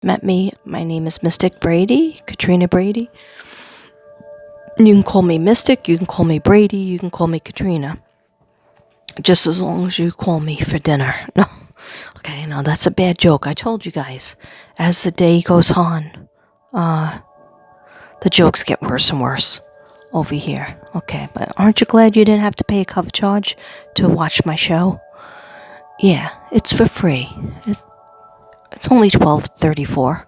Met me, my name is Mystic Brady, Katrina Brady. You can call me Mystic, you can call me Brady, you can call me Katrina. Just as long as you call me for dinner. No. Okay, no, that's a bad joke. I told you guys. As the day goes on, the jokes get worse and worse over here. Okay, but aren't you glad you didn't have to pay a cover charge to watch my show? Yeah, it's for free. It's only $12.34.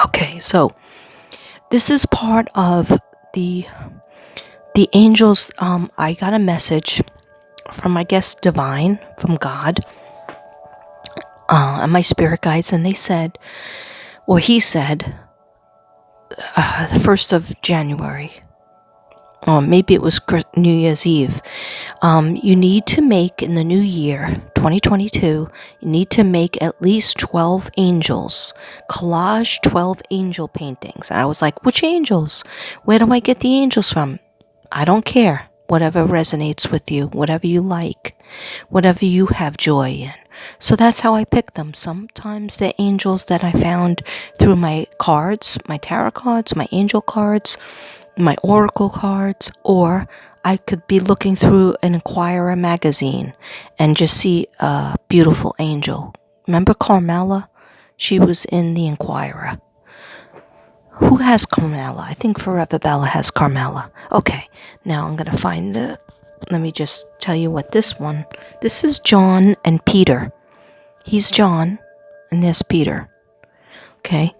Okay, so this is part of the angels. I got a message from, I guess, Divine, from God, and my spirit guides, and they said, or he said, the 1st of January, or maybe it was New Year's Eve, you need to make, in the new year, 2022, you need to make at least 12 angels, collage 12 angel paintings. And I was like, which angels? Where do I get the angels from? I don't care. Whatever resonates with you, whatever you like, whatever you have joy in. So that's how I pick them. Sometimes they're angels that I found through my cards, my tarot cards, my angel cards, my oracle cards, or I could be looking through an Inquirer magazine and just see a beautiful angel. Remember Carmela? She was in the Inquirer. Who has Carmela? I think Forever Bella has Carmela. Okay, now I'm going to find let me just tell you what this is John and Peter. He's John, and there's Peter. Okay,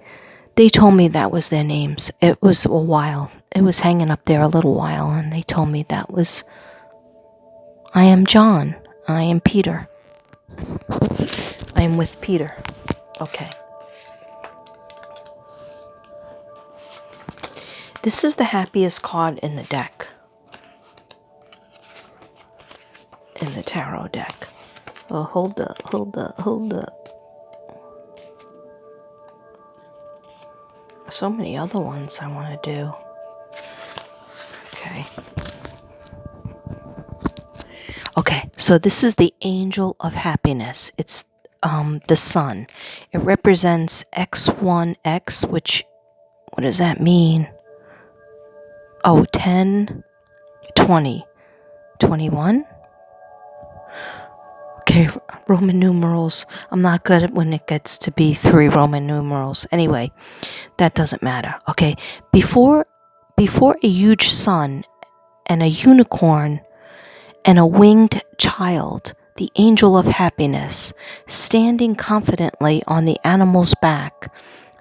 they told me that was their names. It was a while. It was hanging up there a little while, and they told me that was, I am John. I am Peter. I am with Peter. Okay. This is the happiest card in the deck. In the tarot deck. Oh, hold up. So many other ones I want to do. Okay, so this is the Angel of Happiness. It's the sun. It represents X1X, which, what does that mean? Oh, 10, 20, 21? Okay, Roman numerals. I'm not good at when it gets to be 3 Roman numerals. Anyway, that doesn't matter. Okay, before a huge sun and a unicorn and a winged child, the angel of happiness, standing confidently on the animal's back,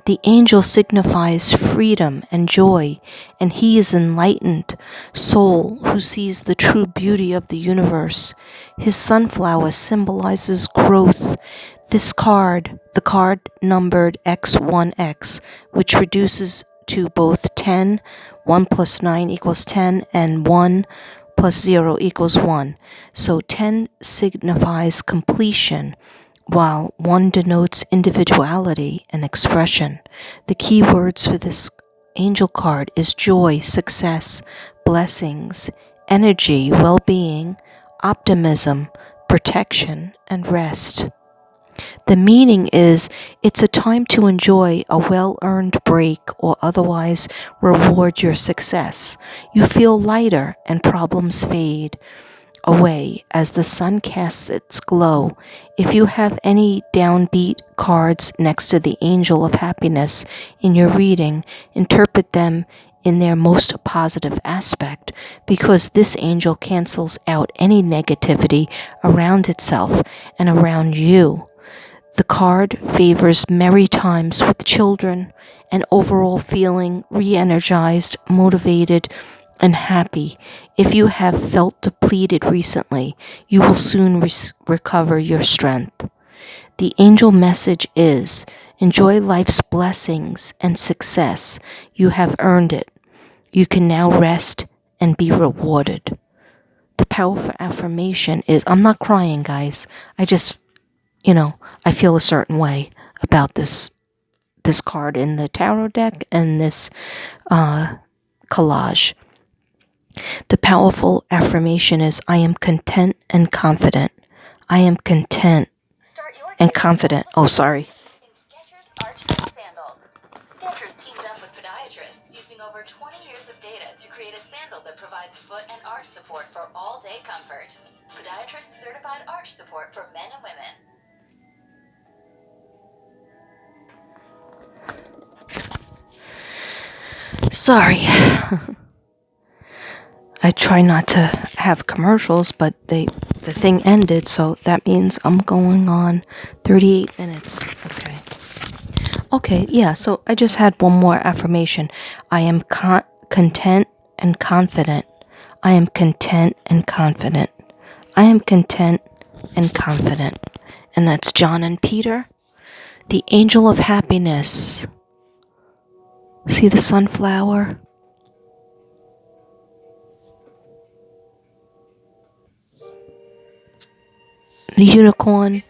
the angel signifies freedom and joy, and he is enlightened soul who sees the true beauty of the universe. His sunflower symbolizes growth. This card, the card numbered X1X, which reduces to both 10, 1 plus 9 equals 10, and 1 plus 0 equals 1. So 10 signifies completion, while 1 denotes individuality and expression. The key words for this angel card is joy, success, blessings, energy, well-being, optimism, protection, and rest. The meaning is, it's a time to enjoy a well-earned break or otherwise reward your success. You feel lighter and problems fade away as the sun casts its glow. If you have any downbeat cards next to the angel of happiness in your reading, interpret them in their most positive aspect, because this angel cancels out any negativity around itself and around you. The card favors merry times with children and overall feeling re-energized, motivated, and happy. If you have felt depleted recently, you will soon recover your strength. The angel message is, enjoy life's blessings and success. You have earned it. You can now rest and be rewarded. The powerful affirmation is, I'm not crying, guys. I just, I feel a certain way about this card in the tarot deck and this collage. The powerful affirmation is, I am content and confident. I am content and confident. Oh, sorry. In Skechers Archfoot Sandals. Skechers teamed up with podiatrists using over 20 years of data to create a sandal that provides foot and arch support for all-day comfort. Podiatrist-certified arch support for men and women. Sorry. I try not to have commercials, but the thing ended, so that means I'm going on 38 minutes. Okay. Okay, yeah, so I just had one more affirmation. I am content and confident. I am content and confident. I am content and confident. And that's John and Peter, the angel of happiness. See the sunflower? The unicorn.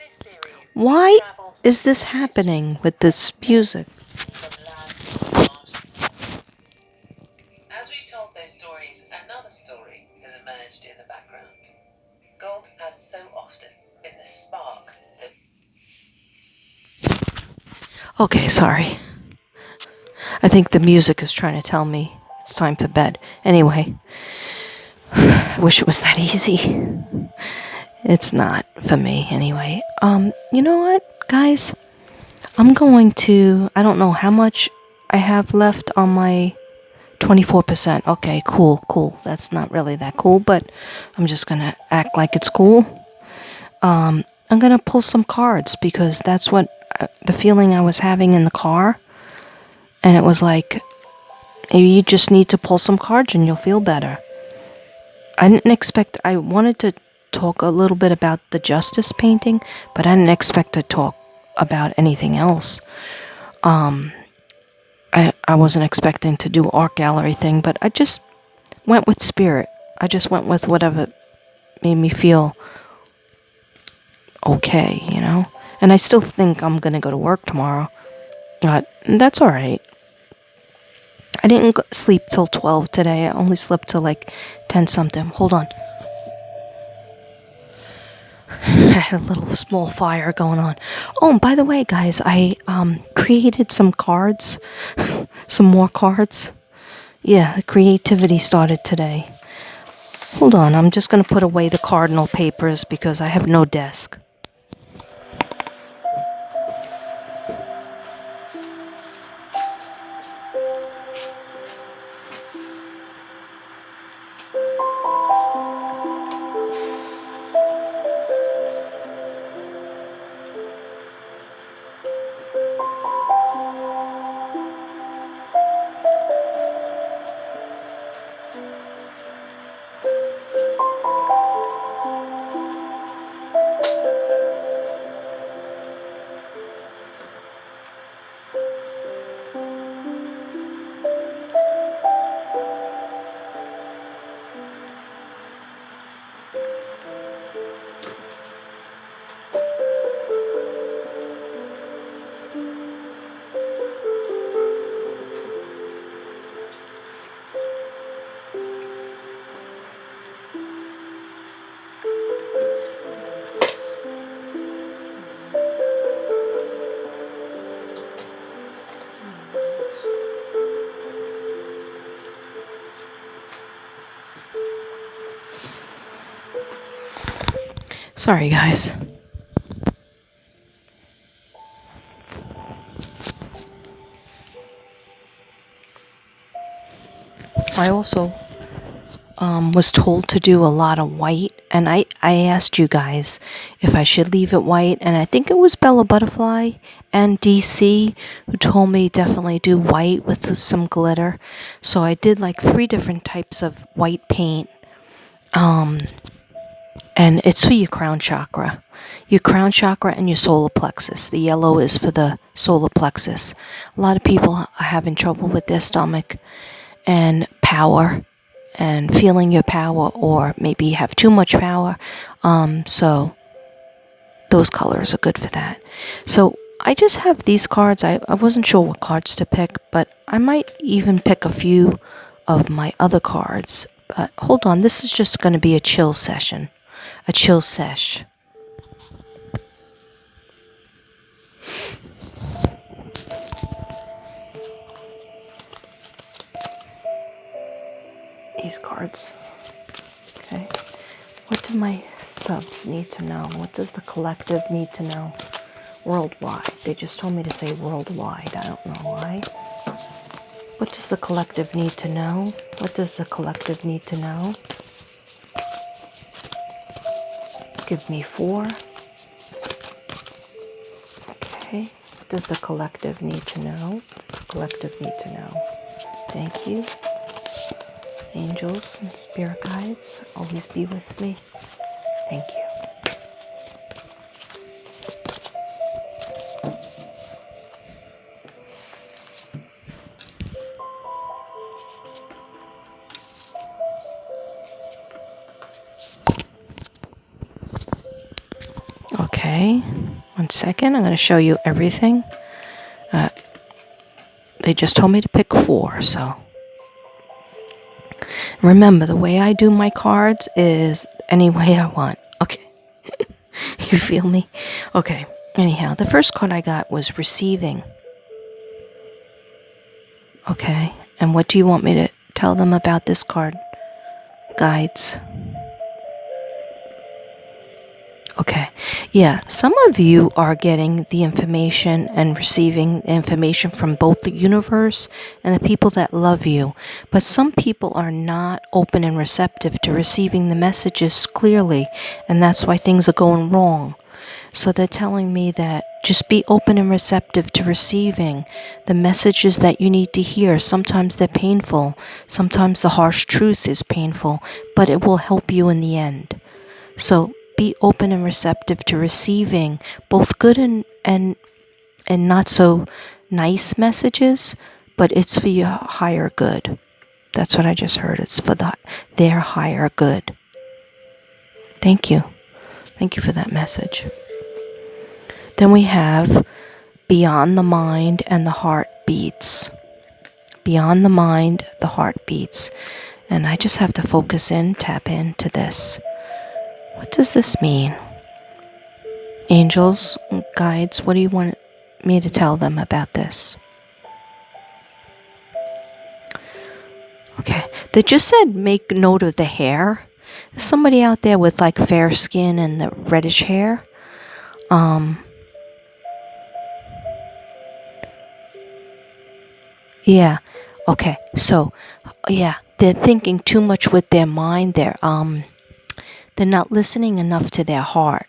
Why is this happening with this music? As we've told those stories, another story has emerged in the background. Gold has so often been the spark that... Okay, sorry. I think the music is trying to tell me it's time for bed. Anyway, I wish it was that easy. It's not for me anyway. You know what, guys? I'm going to, I don't know how much I have left on my 24%. Okay, cool. That's not really that cool, but I'm just gonna act like it's cool. I'm gonna pull some cards because that's what the feeling I was having in the car. And it was like, maybe you just need to pull some cards and you'll feel better. I wanted to talk a little bit about the Justice painting, but I didn't expect to talk about anything else. I wasn't expecting to do art gallery thing, but I just went with spirit. I just went with whatever made me feel okay, you know? And I still think I'm gonna go to work tomorrow. But that's alright. I didn't sleep till 12 today. I only slept till like 10 something. Hold on. I had a little small fire going on. Oh, and by the way, guys, I created some cards. Some more cards. Yeah, the creativity started today. Hold on, I'm just gonna put away the cardinal papers because I have no desk. Sorry, guys. I also was told to do a lot of white, and I asked you guys if I should leave it white, and I think it was Bella Butterfly and DC who told me definitely do white with some glitter. So I did like 3 different types of white paint. And it's for your crown chakra. Your crown chakra and your solar plexus. The yellow is for the solar plexus. A lot of people are having trouble with their stomach and power and feeling your power, or maybe have too much power. So those colors are good for that. So I just have these cards. I wasn't sure what cards to pick, but I might even pick a few of my other cards. But hold on, this is just going to be a chill session. A chill sesh. these cards. Okay. What do my subs need to know? What does the collective need to know? Worldwide. They just told me to say worldwide. I don't know why. What does the collective need to know? What does the collective need to know? Give me 4. Okay. What does the collective need to know? What does the collective need to know? Thank you. Angels and spirit guides, always be with me. Thank you. Okay, 1 second. I'm going to show you everything. They just told me to pick 4, so. Remember, the way I do my cards is any way I want. Okay. You feel me? Okay. Anyhow, the first card I got was receiving. Okay. And what do you want me to tell them about this card? Guides. Okay. Yeah, some of you are getting the information and receiving information from both the universe and the people that love you. But some people are not open and receptive to receiving the messages clearly, and that's why things are going wrong. So they're telling me that just be open and receptive to receiving the messages that you need to hear. Sometimes they're painful. Sometimes the harsh truth is painful, but it will help you in the end. So be open and receptive to receiving both good and not so nice messages, but it's for your higher good. That's what I just heard. It's for their higher good. Thank you. Thank you for that message. Then we have beyond the mind and the heart beats. Beyond the mind, the heart beats. And I just have to focus in, tap into this. What does this mean? Angels, guides, what do you want me to tell them about this? Okay, they just said make note of the hair. There's somebody out there with like fair skin and the reddish hair. Yeah, okay, so, yeah, they're thinking too much with their mind. They're not listening enough to their heart.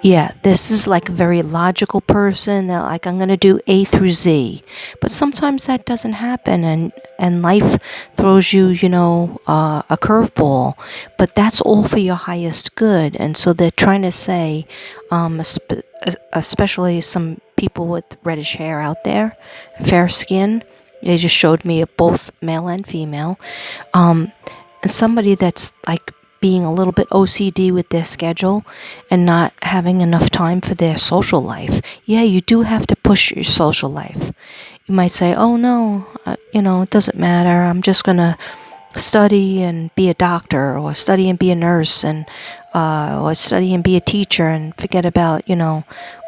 Yeah, this is like a very logical person. They're like, I'm going to do A through Z. But sometimes that doesn't happen, and life throws you, a curveball. But that's all for your highest good. And so they're trying to say, especially some people with reddish hair out there, fair skin. They just showed me both male and female. And somebody that's like being a little bit OCD with their schedule and not having enough time for their social life. Yeah, you do have to push your social life. You might say, oh no, it doesn't matter. I'm just going to study and be a doctor, or study and be a nurse, and or study and be a teacher, and forget about,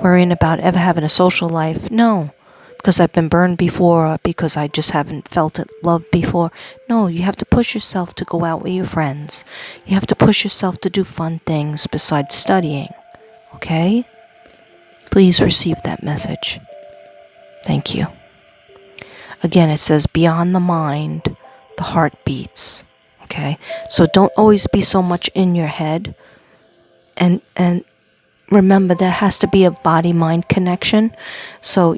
worrying about ever having a social life. No, because I've been burned before, or because I just haven't felt it loved before. No, you have to push yourself to go out with your friends. You have to push yourself to do fun things besides studying. Okay? Please receive that message. Thank you. Again, it says beyond the mind, the heart beats. Okay? So don't always be so much in your head. And remember, there has to be a body-mind connection. So,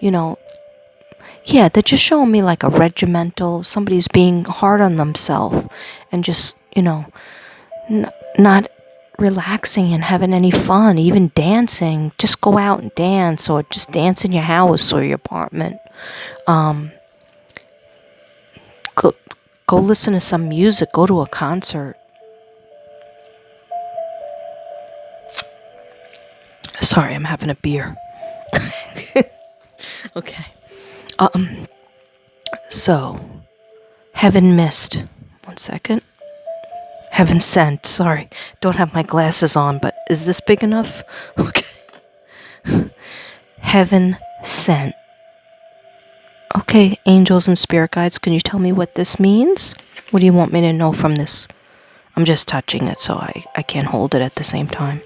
yeah, they're just showing me like a regimental, somebody's being hard on themselves and just, not relaxing and having any fun, even dancing. Just go out and dance, or just dance in your house or your apartment. Go listen to some music, go to a concert. Sorry, I'm having a beer. Okay. So, heaven mist. 1 second. Heaven sent. Sorry, don't have my glasses on, but is this big enough? Okay. Heaven sent. Okay, angels and spirit guides, can you tell me what this means? What do you want me to know from this? I'm just touching it, so I can't hold it at the same time.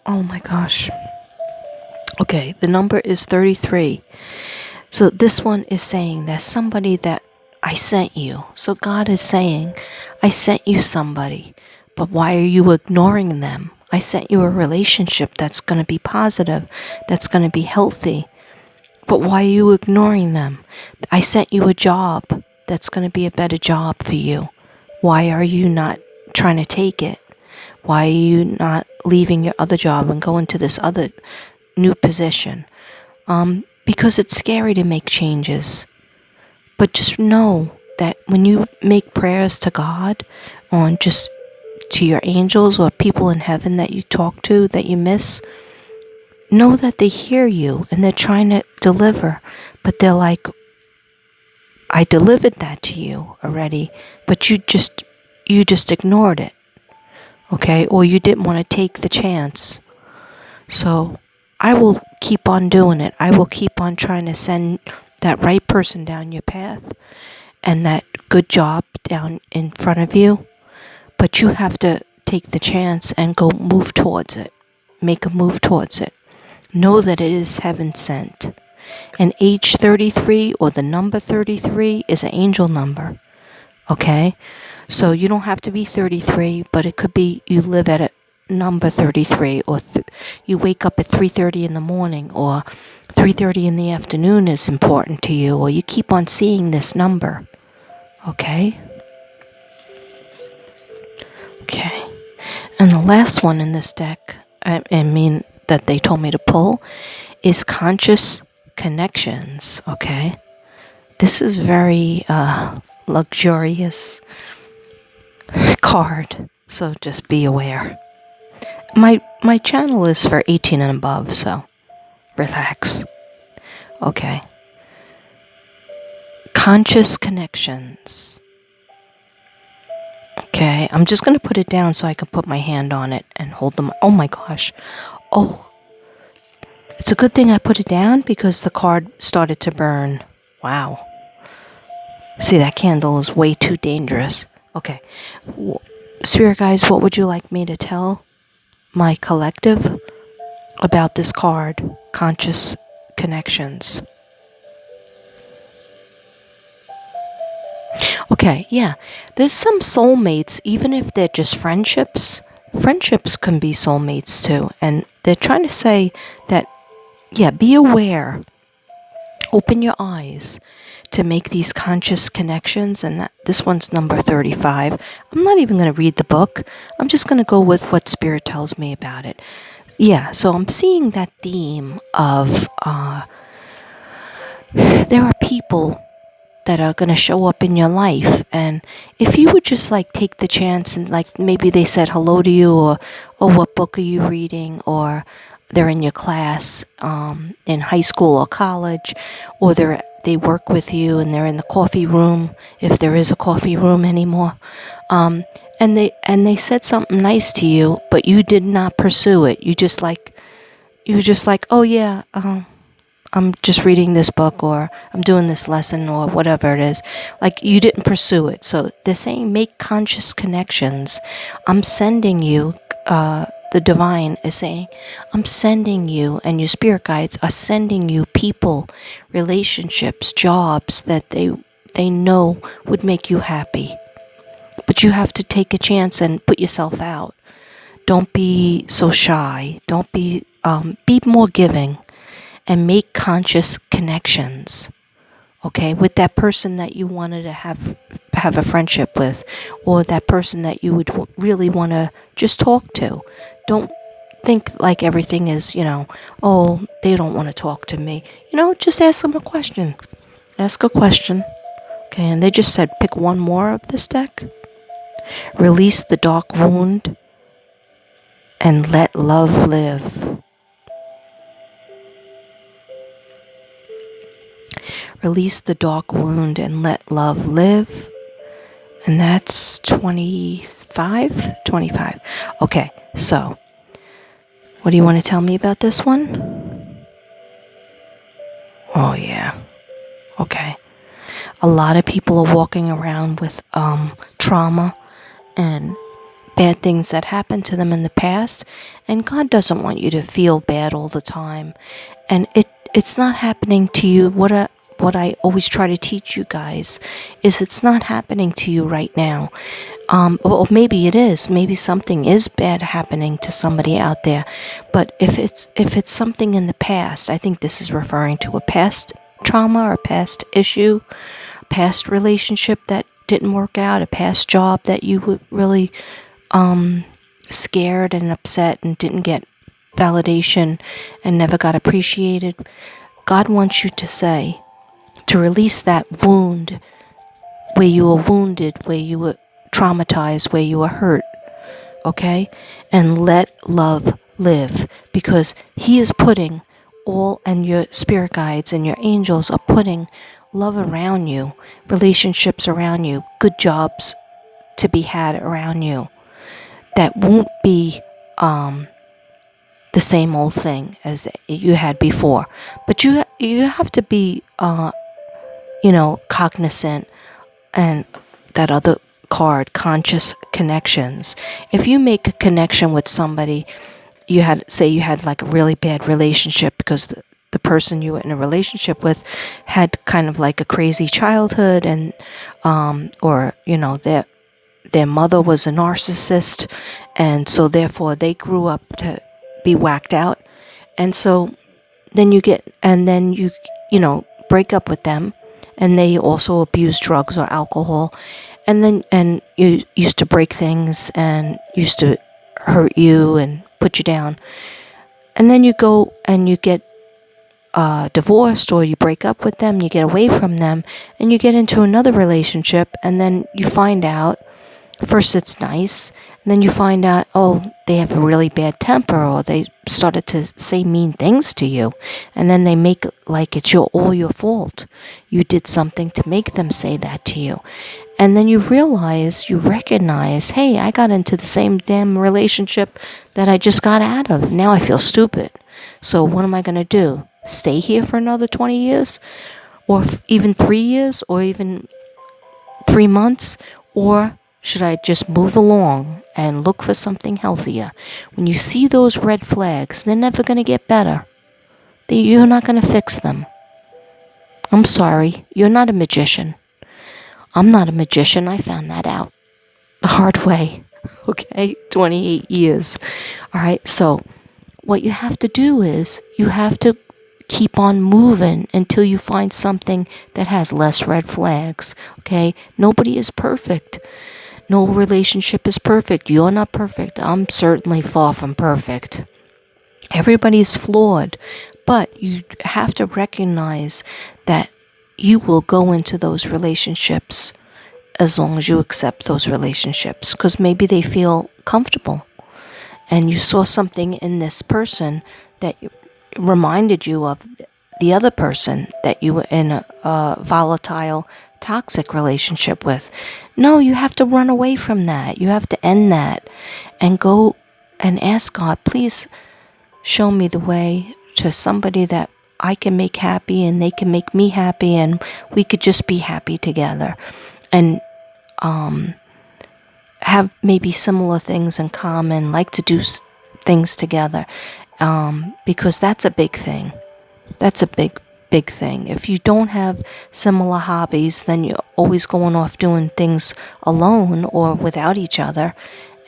Oh my gosh. Okay, the number is 33. So this one is saying there's somebody that I sent you. So God is saying, I sent you somebody, but why are you ignoring them? I sent you a relationship that's going to be positive, that's going to be healthy, but why are you ignoring them? I sent you a job that's going to be a better job for you. Why are you not trying to take it? Why are you not leaving your other job and going to this other new position? Because it's scary to make changes. But just know that when you make prayers to God, on just to your angels or people in heaven that you talk to that you miss, know that they hear you and they're trying to deliver. But they're like, I delivered that to you already, but you just ignored it. Okay? Or you didn't want to take the chance. So I will keep on doing it. I will keep on trying to send that right person down your path and that good job down in front of you. But you have to take the chance and go move towards it. Make a move towards it. Know that it is heaven sent. And age 33 or the number 33 is an angel number. Okay? So you don't have to be 33, but it could be you live at a number 33, or you wake up at 3:30 in the morning, or 3:30 in the afternoon is important to you, or you keep on seeing this number. Okay? Okay. And the last one in this deck, that they told me to pull, is Conscious Connections. Okay? This is very luxurious card, so just be aware. My channel is for 18 and above, so relax. Okay. Conscious Connections. Okay, I'm just going to put it down so I can put my hand on it and hold them. Oh my gosh. Oh, it's a good thing I put it down because the card started to burn. Wow. See, that candle is way too dangerous. Okay. Spirit guys, what would you like me to tell my collective about this card, Conscious Connections? Okay, yeah. There's some soulmates, even if they're just friendships. Friendships can be soulmates too. And they're trying to say that, yeah, be aware. Open your eyes to make these conscious connections. And this one's number 35. I'm not even going to read the book. I'm just going to go with what Spirit tells me about it. Yeah, so I'm seeing that theme of there are people that are going to show up in your life, and if you would just like take the chance and like maybe they said hello to you, or what book are you reading, or they're in your class in high school or college, or they work with you and they're in the coffee room, if there is a coffee room anymore, and they said something nice to you, but you did not pursue it. You were just like, oh yeah, I'm just reading this book, or I'm doing this lesson, or whatever it is. Like, you didn't pursue it. So they're saying make conscious connections. I'm sending you, the divine is saying, I'm sending you, and your spirit guides are sending you people, relationships, jobs that they know would make you happy. But you have to take a chance and put yourself out. Don't be so shy. Don't be more giving. And make conscious connections, okay, with that person that you wanted to have a friendship with, or that person that you would really want to just talk to. Don't think like everything is, oh, they don't want to talk to me. Just ask them a question. Ask a question. Okay, and they just said pick one more of this deck. Release the dark wound and let love live. Release the dark wound and let love live. And that's 25? 25. Okay, so what do you want to tell me about this one? Oh, yeah. Okay. A lot of people are walking around with trauma and bad things that happened to them in the past, and God doesn't want you to feel bad all the time. And it's not happening to you. What I always try to teach you guys is it's not happening to you right now. Or maybe it is. Maybe something is bad happening to somebody out there. But if it's something in the past, I think this is referring to a past trauma or past issue, past relationship that didn't work out, a past job that you were really scared and upset and didn't get validation and never got appreciated. God wants you to release that wound where you were wounded, where you were traumatized, where you were hurt, okay? And let love live, because He is putting and your spirit guides and your angels are putting love around you, relationships around you, good jobs to be had around you that won't be the same old thing as you had before. But you have to be cognizant, and that other card, conscious connections. If you make a connection with somebody, you had like a really bad relationship because the person you were in a relationship with had kind of like a crazy childhood, and or their mother was a narcissist, and so therefore they grew up to be whacked out, and so then you break up with them, and they also abuse drugs or alcohol, and you used to break things and used to hurt you and put you down, and then you go and you get divorced, or you break up with them, you get away from them, and you get into another relationship, and then you find out, first it's nice, and then you find out, oh, they have a really bad temper, or they started to say mean things to you, and then they make it like it's all your fault. You did something to make them say that to you. And then you recognize, hey, I got into the same damn relationship that I just got out of. Now I feel stupid. So what am I going to do? Stay here for another 20 years? Or even 3 years? Or even 3 months? Or should I just move along and look for something healthier? When you see those red flags, they're never going to get better. You're not going to fix them. I'm sorry, you're not a magician. I'm not a magician. I found that out the hard way. Okay, 28 years. All right, so what you have to do is you have to keep on moving until you find something that has less red flags. Okay, nobody is perfect. No relationship is perfect. You're not perfect. I'm certainly far from perfect. Everybody's flawed, but you have to recognize that you will go into those relationships as long as you accept those relationships, because maybe they feel comfortable, and you saw something in this person that reminded you of the other person that you were in a volatile, toxic relationship with. No, you have to run away from that. You have to end that and go and ask God, please show me the way to somebody that I can make happy and they can make me happy, and we could just be happy together and have maybe similar things in common, like to do things together, because that's a big thing. That's a big thing. If you don't have similar hobbies, then you're always going off doing things alone or without each other,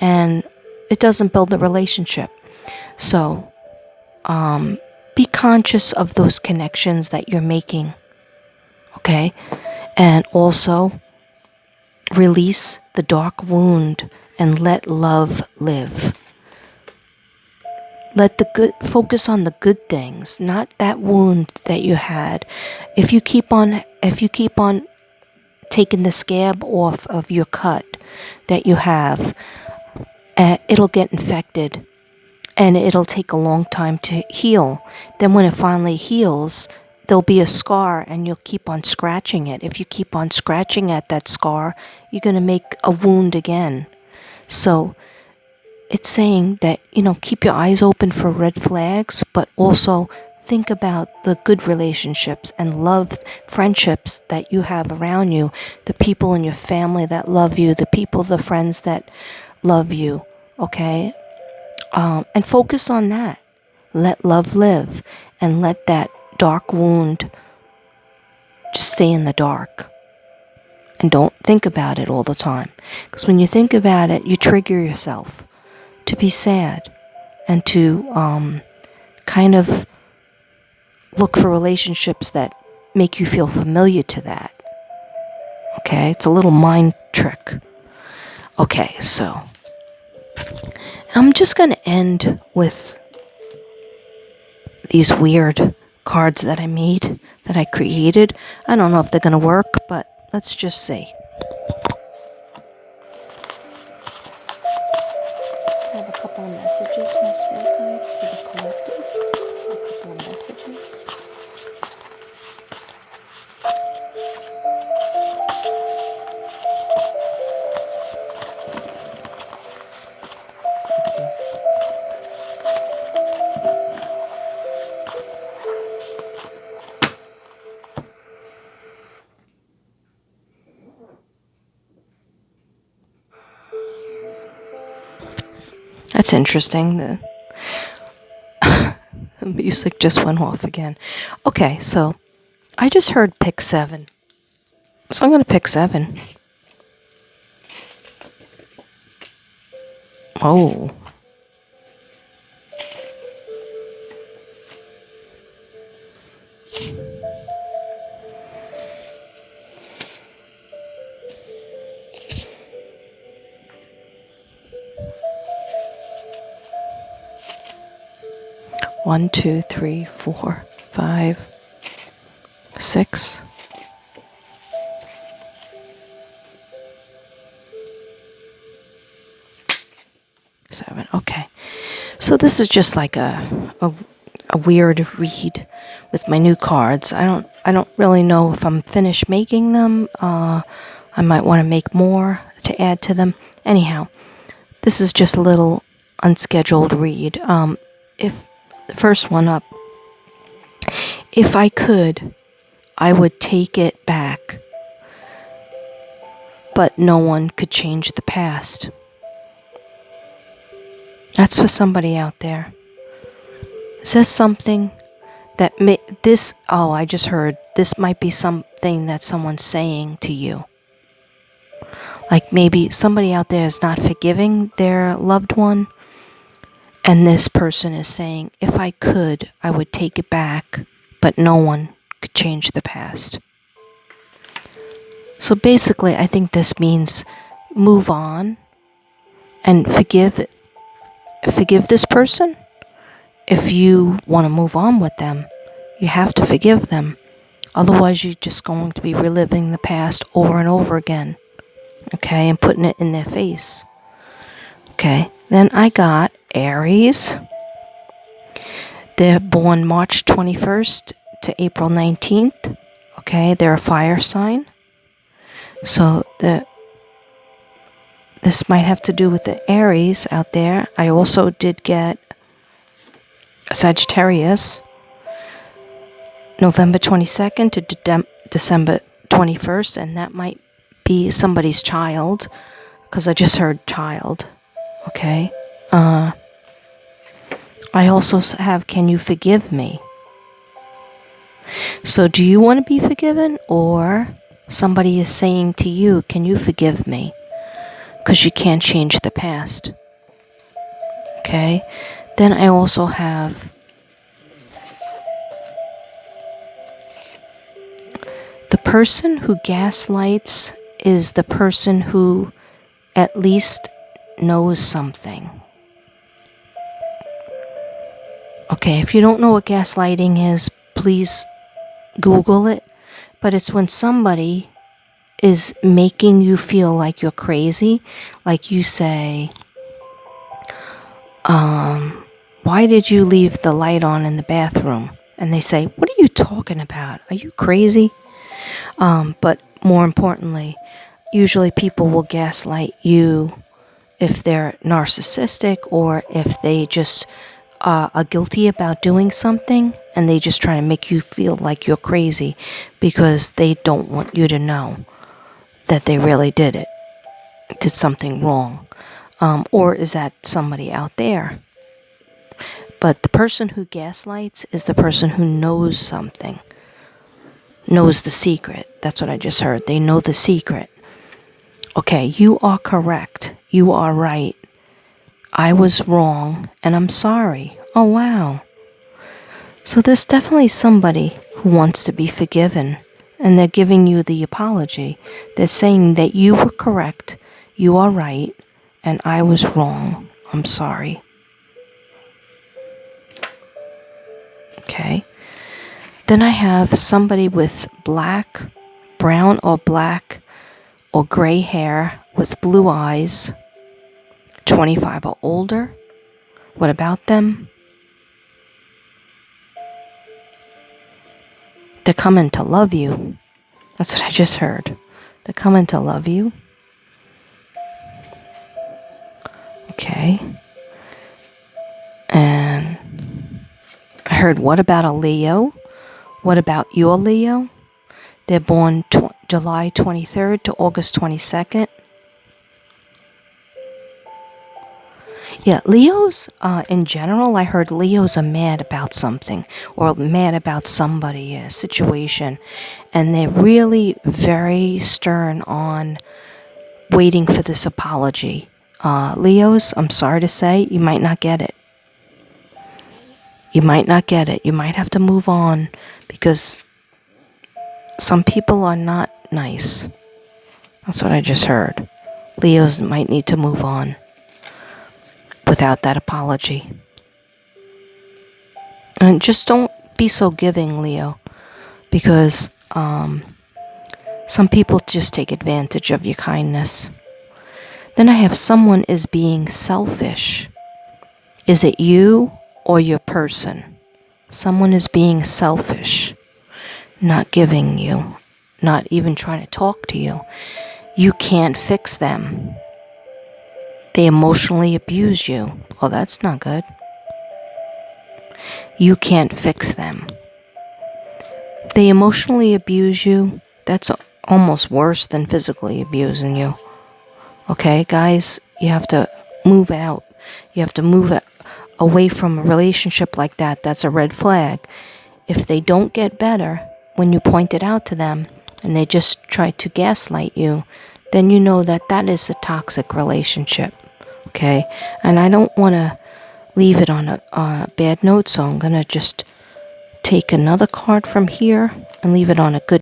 and it doesn't build a relationship. So be conscious of those connections that you're making, okay? And also release the dark wound and let love live. Focus on the good things, not that wound that you had. If you keep on taking the scab off of your cut that you have, it'll get infected, and it'll take a long time to heal. Then when it finally heals, there'll be a scar, and you'll keep on scratching it. If you keep on scratching at that scar, you're going to make a wound again. So it's saying that, keep your eyes open for red flags, but also think about the good relationships and love friendships that you have around you, the people in your family that love you, the friends that love you, okay? And focus on that. Let love live and let that dark wound just stay in the dark. And don't think about it all the time. Because when you think about it, you trigger yourself to be sad and to kind of look for relationships that make you feel familiar to that. Okay? It's a little mind trick. Okay, so I'm just going to end with these weird cards that I made, that I created. I don't know if they're going to work, but let's just see. I have a couple of messages, my spirit guides, for the collective. A couple of messages. Okay. That's interesting. The music just went off again. Okay, so I just heard pick 7. So I'm going to pick 7. Oh. One, 2, 3, 4, 5, 6. 7. Okay. So this is just like a weird read with my new cards. I don't really know if I'm finished making them. I might want to make more to add to them. Anyhow, this is just a little unscheduled read. If the first one up, if I could, I would take it back, but no one could change the past. That's for somebody out there. Is this something that I just heard, this might be something that someone's saying to you. Like maybe somebody out there is not forgiving their loved one, and this person is saying, if I could, I would take it back, but no one could change the past. So basically, I think this means move on and forgive this person. If you want to move on with them, you have to forgive them. Otherwise, you're just going to be reliving the past over and over again. Okay, and putting it in their face. Okay, then I got Aries. They're born March 21st to April 19th. Okay, they're a fire sign. So this might have to do with the Aries out there. I also did get Sagittarius, November 22nd to December 21st, and that might be somebody's child, because I just heard child. Okay. I also have, can you forgive me? So do you want to be forgiven, or somebody is saying to you, can you forgive me? Because you can't change the past. Okay. Then I also have the person who gaslights is the person who at least knows something. Okay, if you don't know what gaslighting is, please Google it. But it's when somebody is making you feel like you're crazy. Like you say, why did you leave the light on in the bathroom? And they say, what are you talking about? Are you crazy? But more importantly, usually people will gaslight you if they're narcissistic, or if they just are guilty about doing something, and they just try to make you feel like you're crazy because they don't want you to know that they really did something wrong. Or is that somebody out there? But the person who gaslights is the person who knows something, knows the secret. That's what I just heard. They know the secret. Okay, you are correct. You are right. I was wrong, and I'm sorry. Oh, wow. So there's definitely somebody who wants to be forgiven, and they're giving you the apology. They're saying that you were correct, you are right, and I was wrong. I'm sorry. Okay. Then I have somebody with brown or black or gray hair with blue eyes, 25 or older. What about them? They're coming to love you. That's what I just heard. They're coming to love you. Okay. And I heard, what about a Leo? What about your Leo? They're born July 23rd to August 22nd. Yeah, Leos, in general, I heard Leos are mad about something or mad about somebody, a situation, and they're really very stern on waiting for this apology. Leos, I'm sorry to say, you might not get it. You might not get it. You might have to move on because some people are not nice. That's what I just heard. Leos might need to move on without that apology. And just don't be so giving, Leo, because some people just take advantage of your kindness. Then I have someone is being selfish. Is it you or your person? Someone is being selfish, not giving you, not even trying to talk to you. You can't fix them. They emotionally abuse you. Oh, that's not good. You can't fix them. They emotionally abuse you. That's almost worse than physically abusing you. Okay, guys, you have to move out. You have to move away from a relationship like that. That's a red flag. If they don't get better when you point it out to them and they just try to gaslight you, then you know that that is a toxic relationship. Okay, and I don't want to leave it on a bad note, so I'm going to just take another card from here and leave it on a good